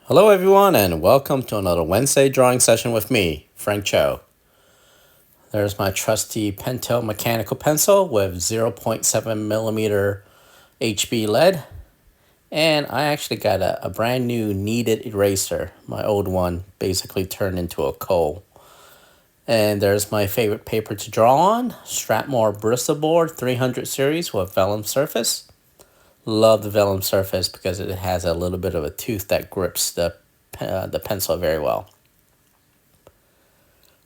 Hello, everyone, and welcome to another Wednesday drawing session with me, Frank Cho. There's my trusty Pentel mechanical pencil with 0.7 millimeter HB lead, and I actually got a brand new kneaded eraser. My old one basically turned into a coal. And there's my favorite paper to draw on, Strathmore Bristol Board 300 series with vellum surface. Love the vellum surface because it has a little bit of a tooth that grips the pencil very well.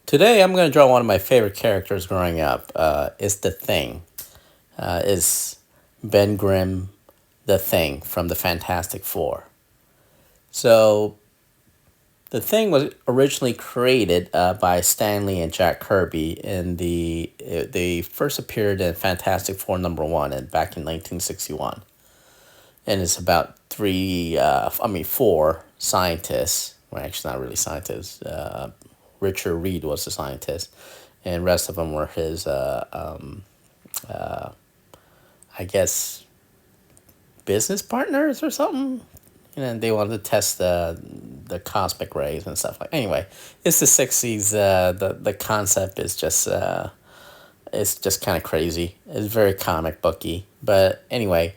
Today, I'm going to draw one of my favorite characters growing up. It's the Thing. Is Ben Grimm the Thing from the Fantastic Four. So, the Thing was originally created by Stan Lee and Jack Kirby in they first appeared in Fantastic Four #1 and back in 1961. And it's about four scientists. Well, actually, not really scientists. Richard Reed was the scientist, and rest of them were his, I guess, business partners or something. And they wanted to test the cosmic rays and stuff like. Anyway, it's the 60s. The concept is just it's just kind of crazy. It's very comic booky. But anyway,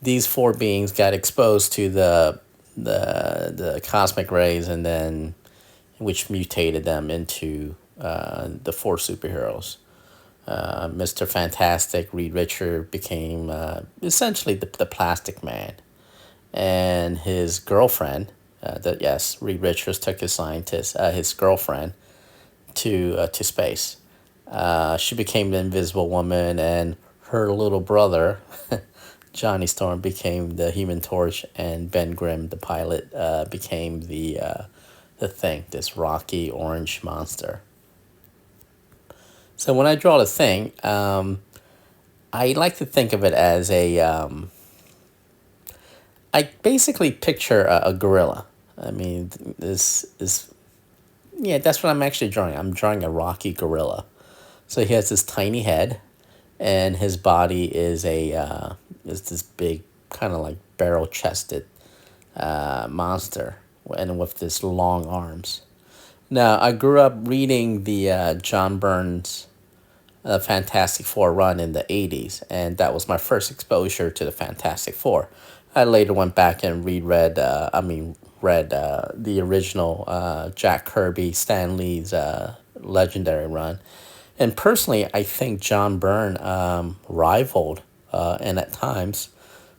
these four beings got exposed to the cosmic rays, and then which mutated them into the four superheroes. Mr. Fantastic, Reed Richard, became essentially the Plastic Man, and his girlfriend. Yes, Reed Richards took his girlfriend to space. She became the Invisible Woman, and her little brother, Johnny Storm, became the Human Torch, and Ben Grimm, the pilot, became the Thing, this rocky orange monster. So when I draw the Thing, I like to think of it as I basically picture a gorilla. I mean, this is, yeah, that's what I'm actually drawing. I'm drawing a rocky gorilla. So he has this tiny head, and his body is this big, kind of like barrel chested monster, and with this long arms. Now, I grew up reading the John Burns Fantastic Four run in the 80s, and that was my first exposure to the Fantastic Four. I later went back and read the original Jack Kirby, Stan Lee's legendary run. And personally, I think John Byrne rivaled and at times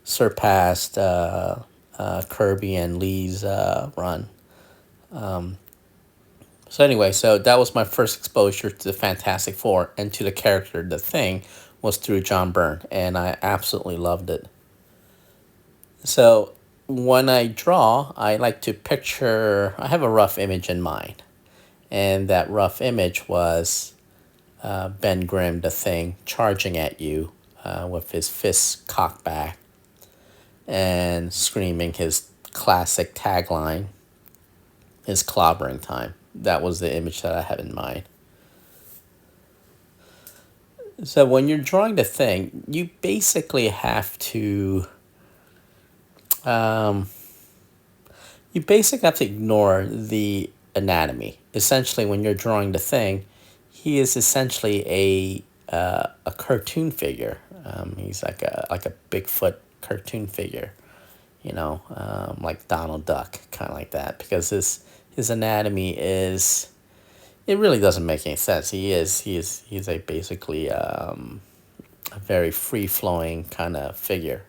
surpassed Kirby and Lee's run. So anyway, so that was my first exposure to the Fantastic Four and to the character, the Thing, was through John Byrne, and I absolutely loved it. So when I draw, I like to picture. I have a rough image in mind, and that rough image was Ben Grimm, the Thing, charging at you with his fists cocked back and screaming his classic tagline, "His clobbering time." That was the image that I had in mind. So when you're drawing the Thing, you basically have to um, ignore the anatomy. Essentially, when you're drawing the Thing, he is essentially a cartoon figure. He's like a Bigfoot cartoon figure, like Donald Duck, kind of like that, because his anatomy is, it really doesn't make any sense. He's a basically a very free flowing kind of figure.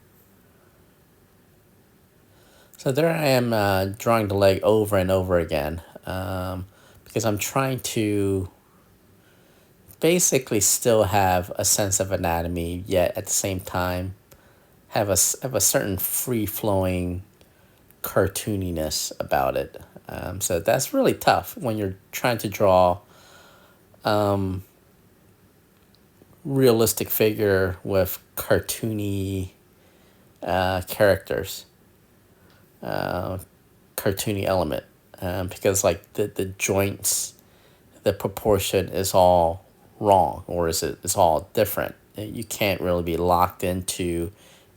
So there I am drawing the leg over and over again, because I'm trying to basically still have a sense of anatomy, yet at the same time have a certain free flowing cartooniness about it. So that's really tough when you're trying to draw realistic figure with cartoony characters, cartoony element, because like the joints, the proportion is all wrong, or it's all different. You can't really be locked into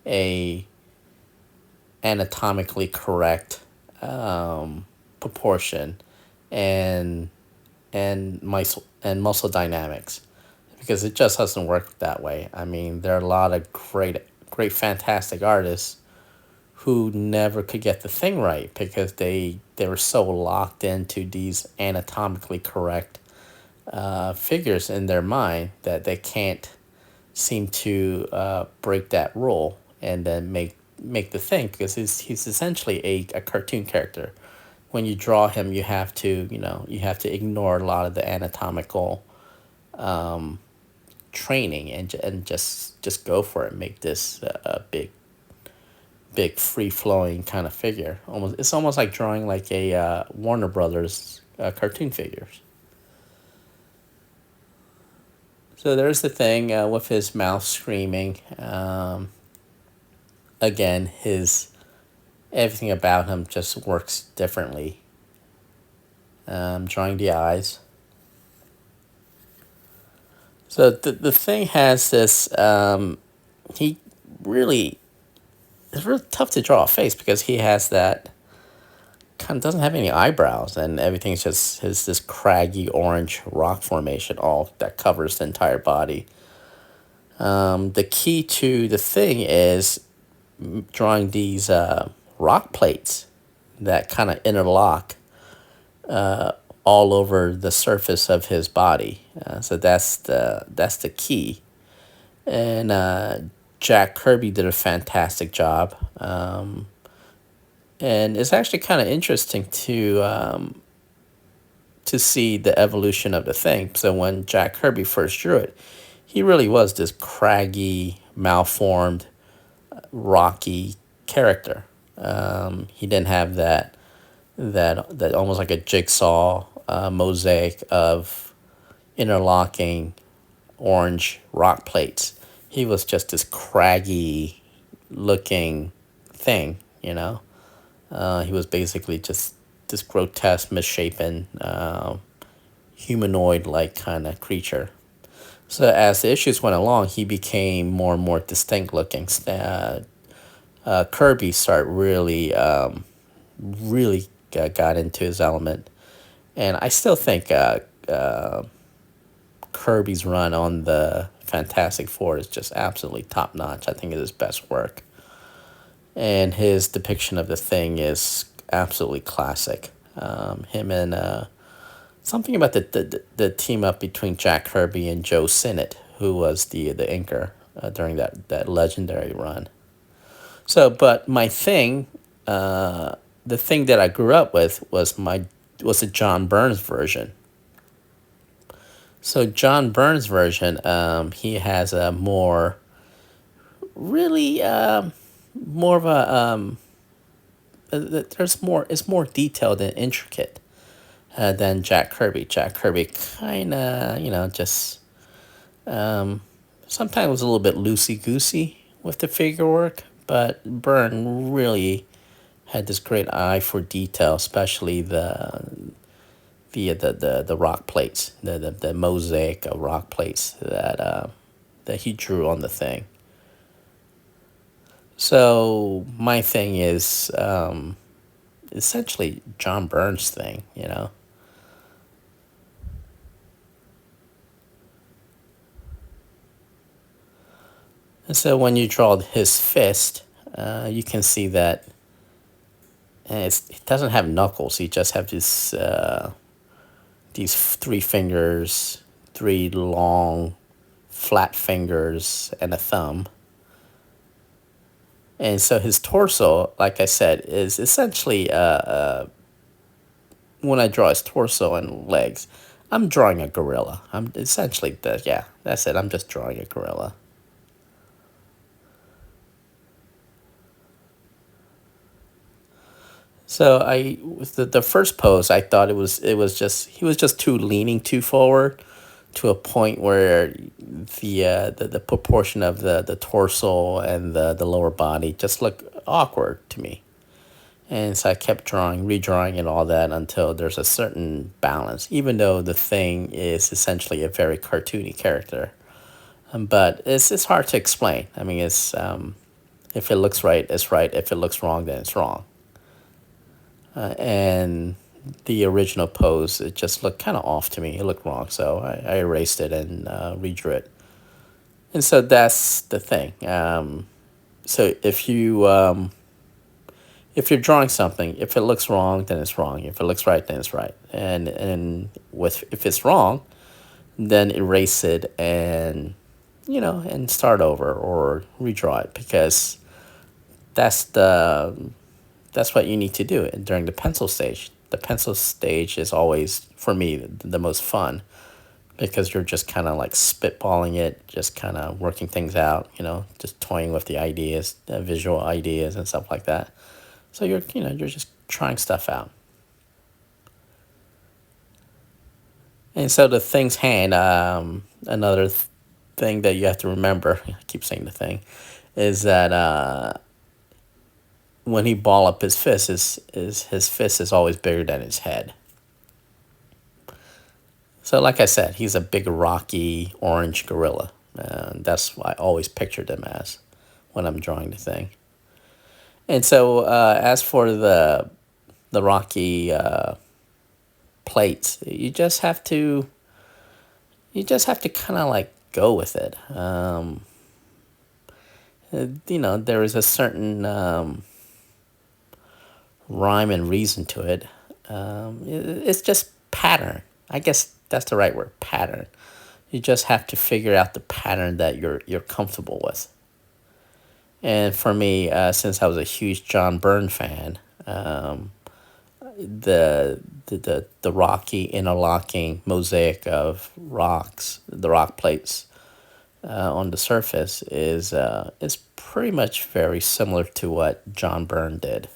a anatomically correct proportion and muscle dynamics, because it just doesn't work that way. I mean, there are a lot of great fantastic artists who never could get the thing right because they were so locked into these anatomically correct figures in their mind that they can't seem to break that rule and then make the thing, because he's essentially a cartoon character. When you draw him, you have to ignore a lot of the anatomical training and just go for it. Make this a big free flowing kind of figure. It's almost like drawing like a Warner Brothers cartoon figures. So there's the thing with his mouth screaming. Again, his everything about him just works differently. Drawing the eyes. So the thing has this. He really it's really tough to draw a face because he has that kind of doesn't have any eyebrows, and everything's just his this craggy orange rock formation all that covers the entire body. The key to the thing is drawing these rock plates that kind of interlock all over the surface of his body. So that's the key. And Jack Kirby did a fantastic job. And it's actually kind of interesting to see the evolution of the thing. So when Jack Kirby first drew it, he really was this craggy, malformed, rocky character. He didn't have that almost like a jigsaw mosaic of interlocking orange rock plates. He was just this craggy looking thing, you know. He was basically just this grotesque, misshapen, humanoid like kind of creature. So as the issues went along, he became more and more distinct looking. Kirby started really got into his element, and I still think Kirby's run on the Fantastic Four is just absolutely top notch. I think it's his best work, and his depiction of the Thing is absolutely classic. Him and something about the team up between Jack Kirby and Joe Sinnott, who was the inker during that legendary run. So, but my thing, the thing that I grew up with was a John Burns version. So John Burns version, he has a more really more of a there's more it's more detailed and intricate than Jack Kirby. Jack Kirby kind of just sometimes was a little bit loosey goosey with the figure work, but Byrne really had this great eye for detail, especially the rock plates, the mosaic of rock plates that he drew on the thing. So my thing is essentially John Burns' thing, you know. And so when you draw his fist, you can see that it doesn't have knuckles. He just have these three fingers, three long, flat fingers, and a thumb. And so his torso, like I said, is essentially when I draw his torso and legs, I'm drawing a gorilla. I'm essentially yeah, that's it. I'm just drawing a gorilla. So with the first pose, I thought it was just he was just too leaning too forward to a point where the proportion of the torso and the lower body just looked awkward to me. And so I kept redrawing and all that until there's a certain balance, even though the Thing is essentially a very cartoony character. But it's hard to explain. I mean, it's if it looks right, it's right. If it looks wrong, then it's wrong. and the original pose, it just looked kind of off to me. It looked wrong, so I erased it and redrew it. And so that's the thing. So if you're drawing something, if it looks wrong, then it's wrong. If it looks right, then it's right. And with if it's wrong, then erase it and and start over or redraw it, because that's the that's what you need to do during the pencil stage. The pencil stage is always, for me, the most fun, because you're just kind of like spitballing it, just kind of working things out, just toying with the ideas, the visual ideas and stuff like that. So you're just trying stuff out. And so the thing's hand, another thing that you have to remember, I keep saying the thing, is that when he ball up his fist, his fist is always bigger than his head. So like I said, he's a big rocky orange gorilla. That's what I always pictured him as when I'm drawing the thing. And so as for the rocky plates, you just have to kind of like go with it. There is a certain rhyme and reason to it. It's just pattern. I guess that's the right word, pattern. You just have to figure out the pattern that you're comfortable with. And for me, since I was a huge John Byrne fan, the rocky interlocking mosaic of rocks, the rock plates on the surface is pretty much very similar to what John Byrne did.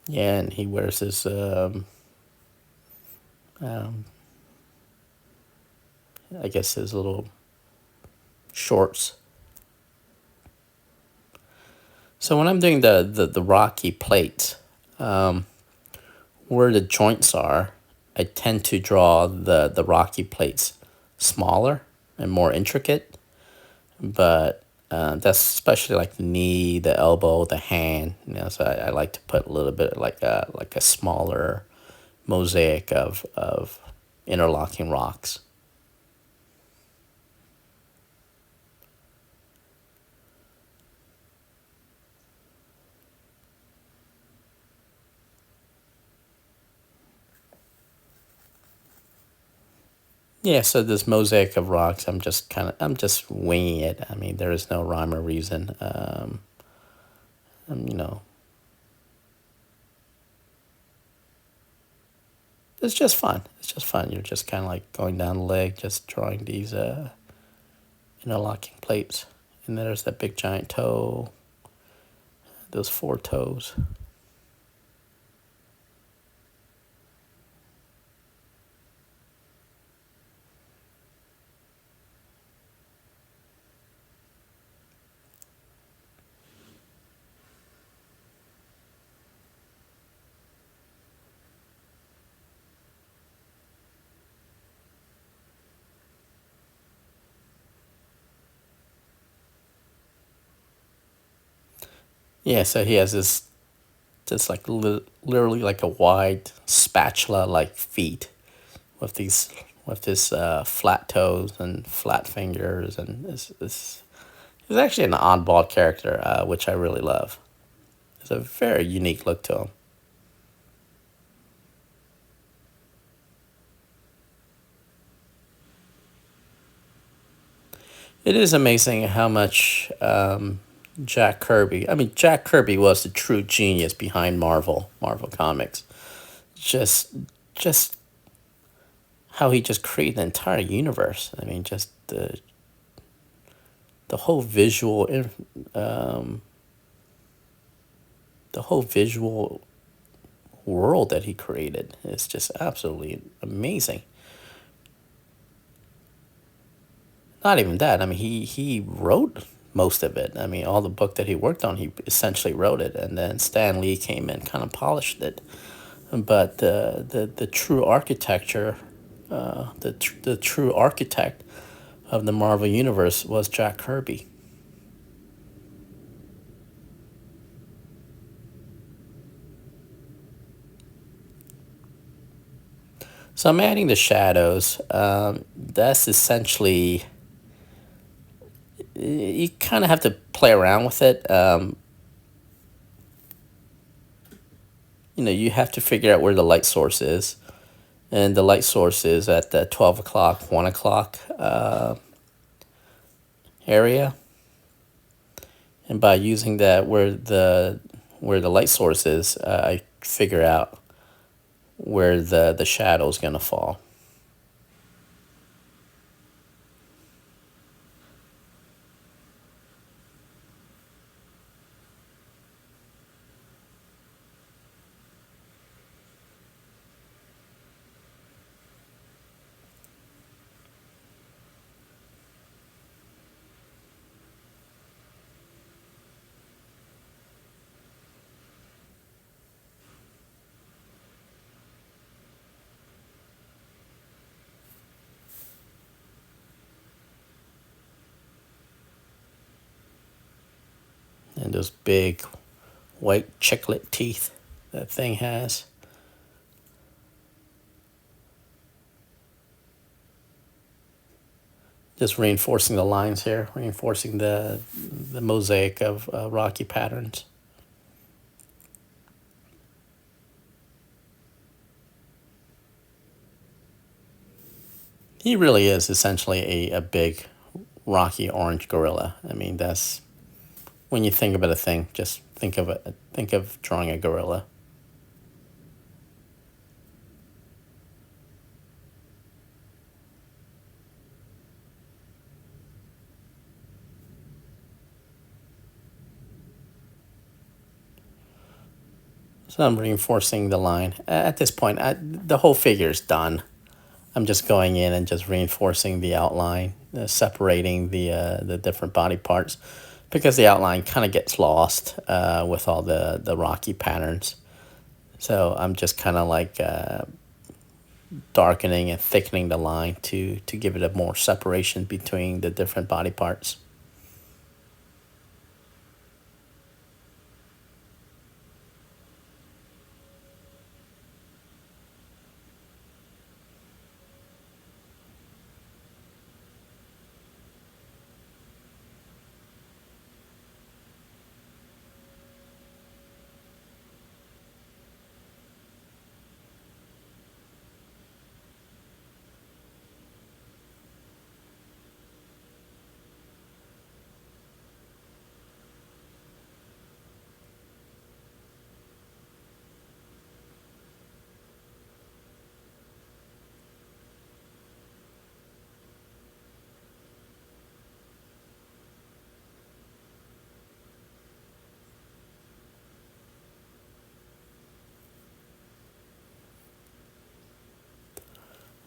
Yeah, and he wears his um, I guess his little shorts. So when I'm doing the rocky plates, where the joints are, I tend to draw the rocky plates smaller and more intricate. But that's especially like the knee, the elbow, the hand. So I like to put a little bit like a smaller mosaic of interlocking rocks. Yeah, so this mosaic of rocks, I'm just winging it. I mean, there is no rhyme or reason. Um, you know, it's just fun. It's just fun. You're just kind of like going down the leg, just drawing these interlocking plates. And then there's that big giant toe, those four toes. Yeah, so he has this just like literally like a wide spatula like feet with these with his flat toes and flat fingers, and this he's actually an oddball character, which I really love. It's a very unique look to him. It is amazing how much Jack Kirby. I mean, Jack Kirby was the true genius behind Marvel Comics. Just just how he just created the entire universe. I mean, just the whole visual the whole visual world that he created is just absolutely amazing. Not even that. I mean, he wrote most of it. I mean, all the book that he worked on, he essentially wrote it, and then Stan Lee came in, kind of polished it. But the true architecture, the true architect of the Marvel Universe was Jack Kirby. So I'm adding the shadows. That's essentially, you kind of have to play around with it. You have to figure out where the light source is. And the light source is at the 12 o'clock, 1 o'clock area. And by using that where the light source is, I figure out where the shadow is going to fall. And those big white chiclet teeth that thing has. Just reinforcing the lines here, reinforcing the mosaic of rocky patterns. He really is essentially a big rocky orange gorilla. I mean, that's when you think about a thing, just think of it. Think of drawing a gorilla. So I'm reinforcing the line. At this point, the whole figure is done. I'm just going in and just reinforcing the outline, separating the different body parts, because the outline kind of gets lost with all the rocky patterns. So I'm just kind of like darkening and thickening the line to give it a more separation between the different body parts.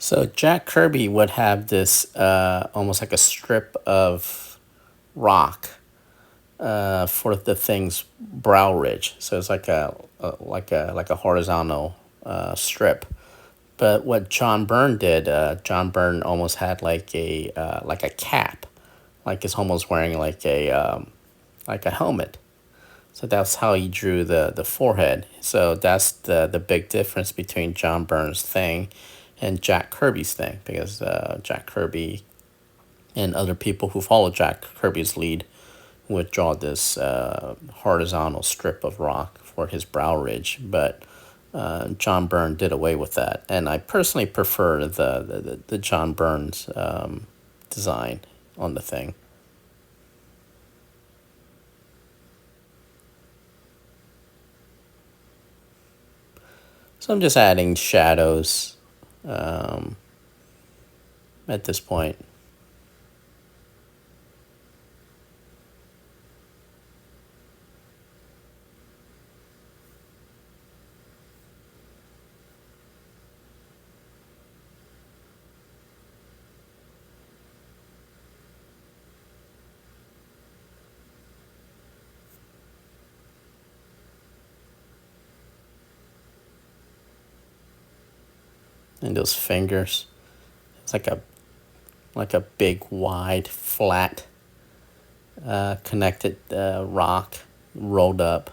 So Jack Kirby would have this almost like a strip of rock for the thing's brow ridge. So it's like a horizontal strip. But what John Byrne did, John Byrne almost had like a cap, like it's almost wearing like a helmet. So that's how he drew the forehead. So that's the big difference between John Byrne's thing and Jack Kirby's thing, because Jack Kirby and other people who follow Jack Kirby's lead would draw this horizontal strip of rock for his brow ridge. But John Byrne did away with that, and I personally prefer the John Byrne's design on the thing. So I'm just adding shadows at this point. And those fingers. It's like a big, wide, flat, connected rock rolled up.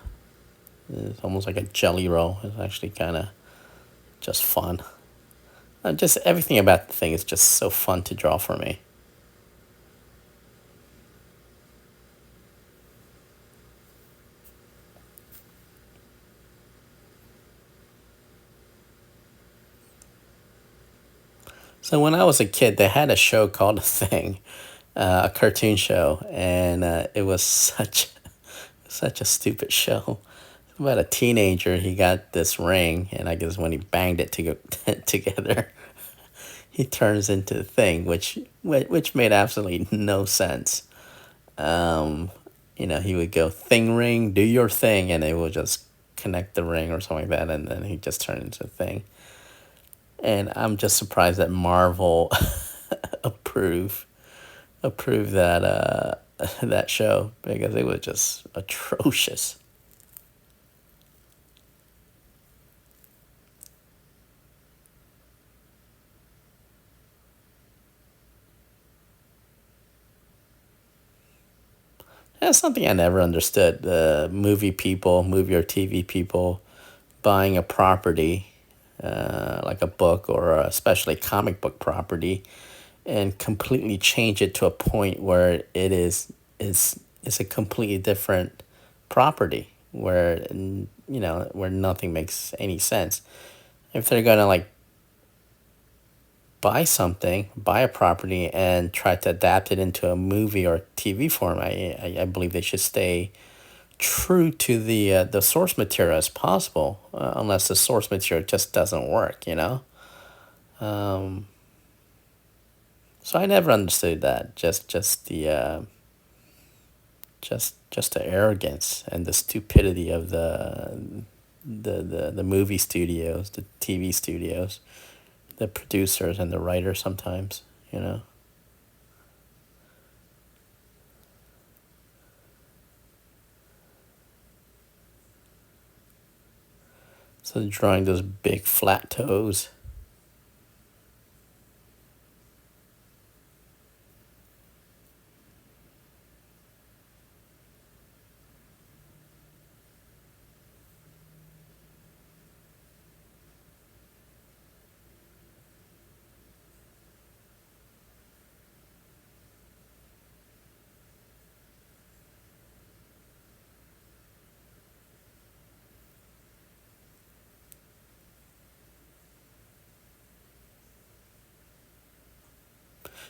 It's almost like a jelly roll. It's actually kind of just fun. Just everything about the thing is just so fun to draw for me. So when I was a kid, they had a show called The Thing, a cartoon show, and it was such a stupid show. About a teenager, he got this ring, and I guess when he banged it together, he turns into a thing, which made absolutely no sense. Um, he would go thing ring, do your thing, and it would just connect the ring or something like that, and then he just turned into a thing. And I'm just surprised that Marvel approve approve that that show because it was just atrocious. That's something I never understood. Movie people, movie or TV people, buying a property, like a book or especially comic book property, and completely change it to a point where it's a completely different property where where nothing makes any sense. If they're gonna like buy something, buy a property, and try to adapt it into a movie or TV form, I believe they should stay true to the source material as possible, unless the source material just doesn't work, you know. Um, so I never understood that. Just the arrogance and the stupidity of the movie studios, the TV studios, the producers and the writers sometimes, you know. So drawing those big flat toes.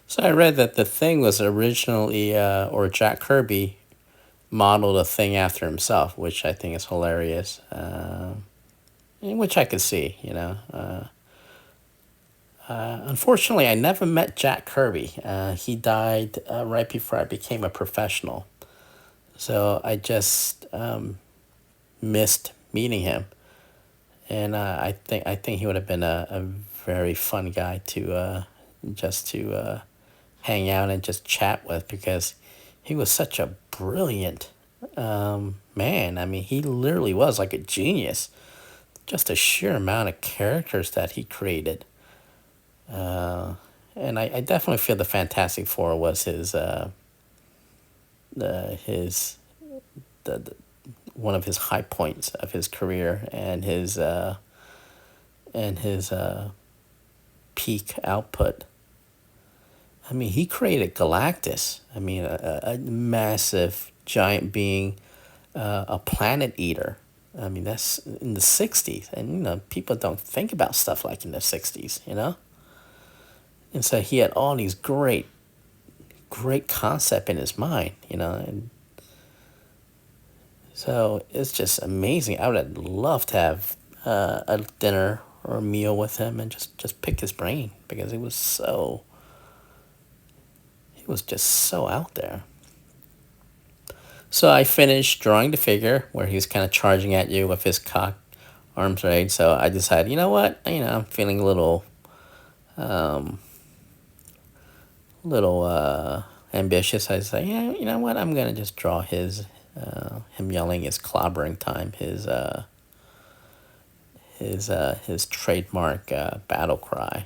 So I read that the thing was originally, or Jack Kirby modeled a thing after himself, which I think is hilarious. Which I could see, you know. Unfortunately, I never met Jack Kirby. He died right before I became a professional, so I just missed meeting him. And I think he would have been a very fun guy to just to hang out and just chat with because he was such a brilliant man. I mean, he literally was like a genius. Just the sheer amount of characters that he created. And I definitely feel the Fantastic Four was his the one of his high points of his career and his peak output. I mean, he created Galactus. I mean, a massive giant being, a planet eater. I mean, that's in the 60s. And, people don't think about stuff like in the 60s, you know? And so he had all these great concept in his mind, And so it's just amazing. I would have loved to have a dinner or a meal with him and just pick his brain because he was just so out there. So I finished drawing the figure where he's kind of charging at you with his cocked arms raised. So I decided, you know what? I'm feeling a um, little ambitious. I say, yeah, you know what? I'm gonna just draw him yelling his clobbering time, his trademark battle cry.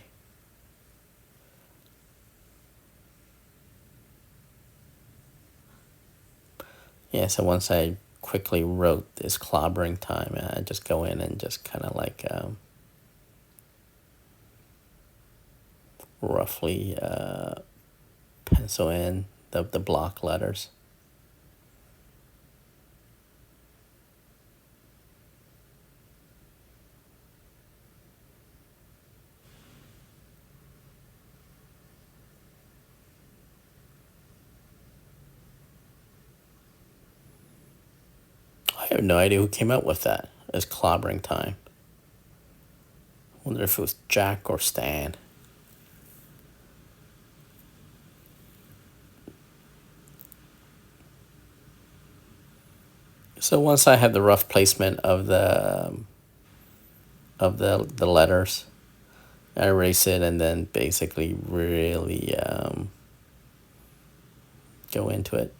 Yeah, so once I quickly wrote this clobbering time, I just go in and just kind of like roughly pencil in the block letters. I have no idea who came up with that as clobbering time. Wonder if it was Jack or Stan. So once I had the rough placement of the letters, I erase it and then basically really go into it.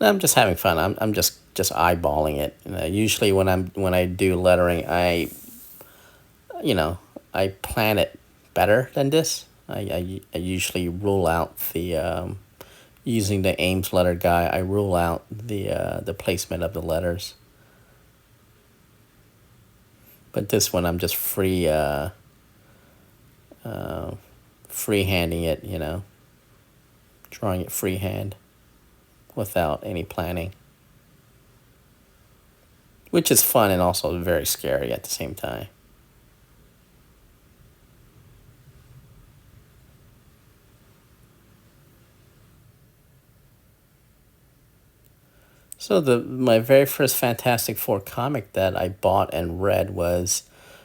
I'm just having fun. I'm just eyeballing it. Usually when I do lettering, you know I plan it better than this. I usually rule out the using the Ames letter guy. I rule out the placement of the letters. But this one I'm just free handing it. Drawing it freehand without any planning, which is fun and also very scary at the same time. So the my very first Fantastic Four comic that I bought and read was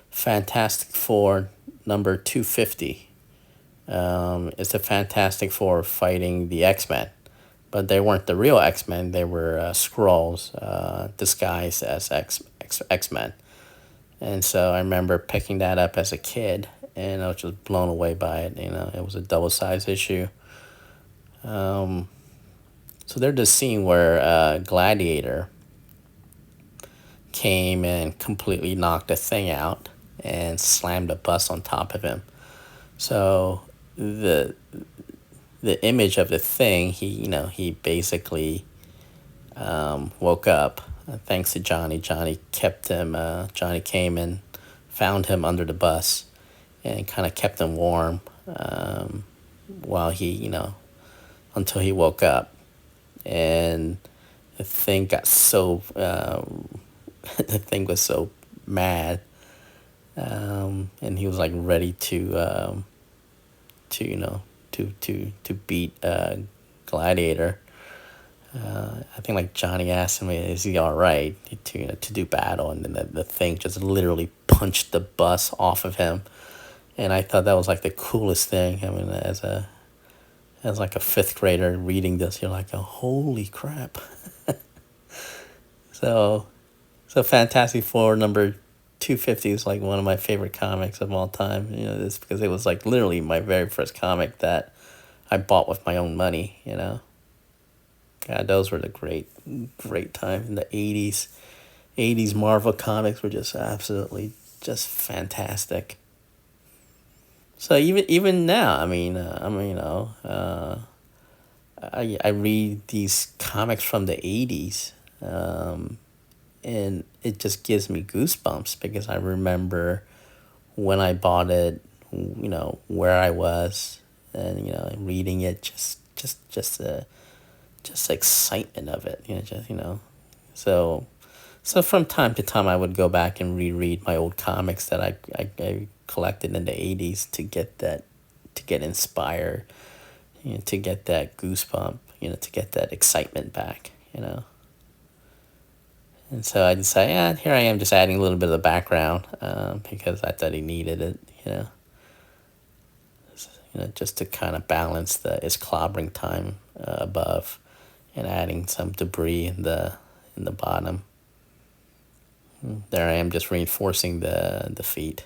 Fantastic Four number 250. It's the Fantastic Four fighting the X-Men, but they weren't the real X-Men. They were Skrulls disguised as X-Men. And so I remember picking that up as a kid, and I was just blown away by it. It was a double-sized issue. So there's this scene where Gladiator came and completely knocked the thing out and slammed a bus on top of him. So the image of the thing, he basically woke up thanks to Johnny. Johnny kept him. Johnny came and found him under the bus and kind of kept him warm while until he woke up. And the thing got so the thing was so mad, and he was like ready to beat Gladiator. I think like Johnny asked him, "Is he all right to do battle?" And then the thing just literally punched the bus off of him, and I thought that was like the coolest thing. I mean, as like a fifth grader reading this, you're like, "Oh, holy crap!" So, Fantastic Four number 250 is like one of my favorite comics of all time. It's because it was like literally my very first comic that I bought with my own money. God, those were the great time in the 80s. 80s Marvel comics were just absolutely just fantastic. So even now, I read these comics from the 80s, and it just gives me goosebumps because I remember when I bought it, where I was, and reading it, just excitement of it, So, from time to time, I would go back and reread my old comics that I collected in the 80s to get inspired, to get that goosebump, to get that excitement back. And so I decided, yeah, here I am just adding a little bit of the background because I thought he needed it. Just to kind of balance his clobbering time above, and adding some debris in the bottom. There I am just reinforcing the feet.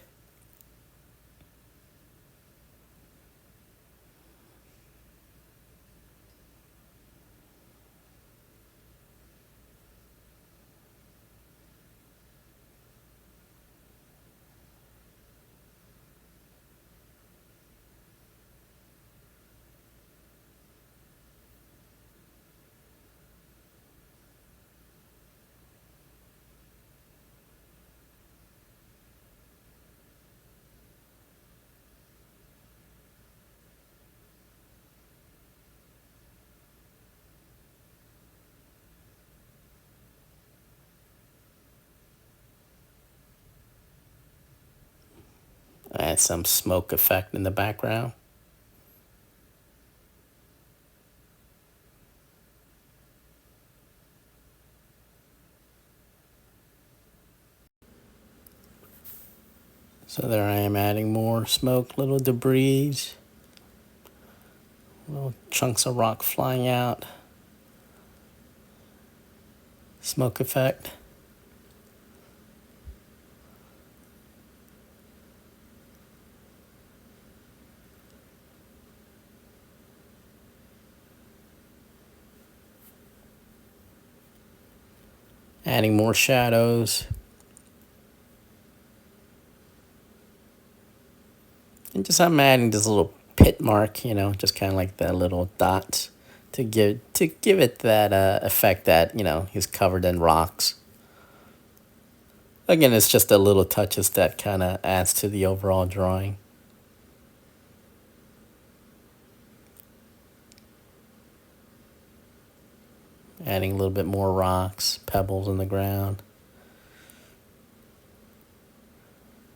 add some smoke effect in the background. So there I am adding more smoke, little debris, little chunks of rock flying out. Smoke effect. Adding more shadows. And just I'm adding this little pit mark, just kind of like that little dots to give it that effect that he's covered in rocks. Again, it's just the little touches that kind of adds to the overall drawing. Adding a little bit more rocks, pebbles in the ground.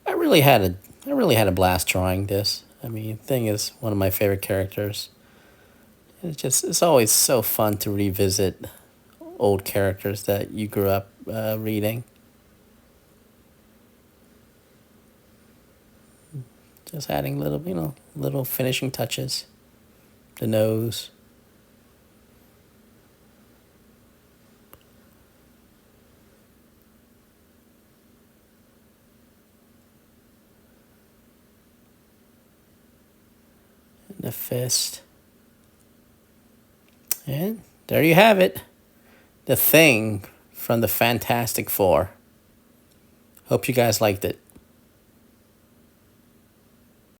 I really had a blast drawing this. I mean, Thing is one of my favorite characters. It's always so fun to revisit old characters that you grew up reading. Just adding little finishing touches. The nose. The fist. And there you have it. The Thing from the Fantastic Four. Hope you guys liked it.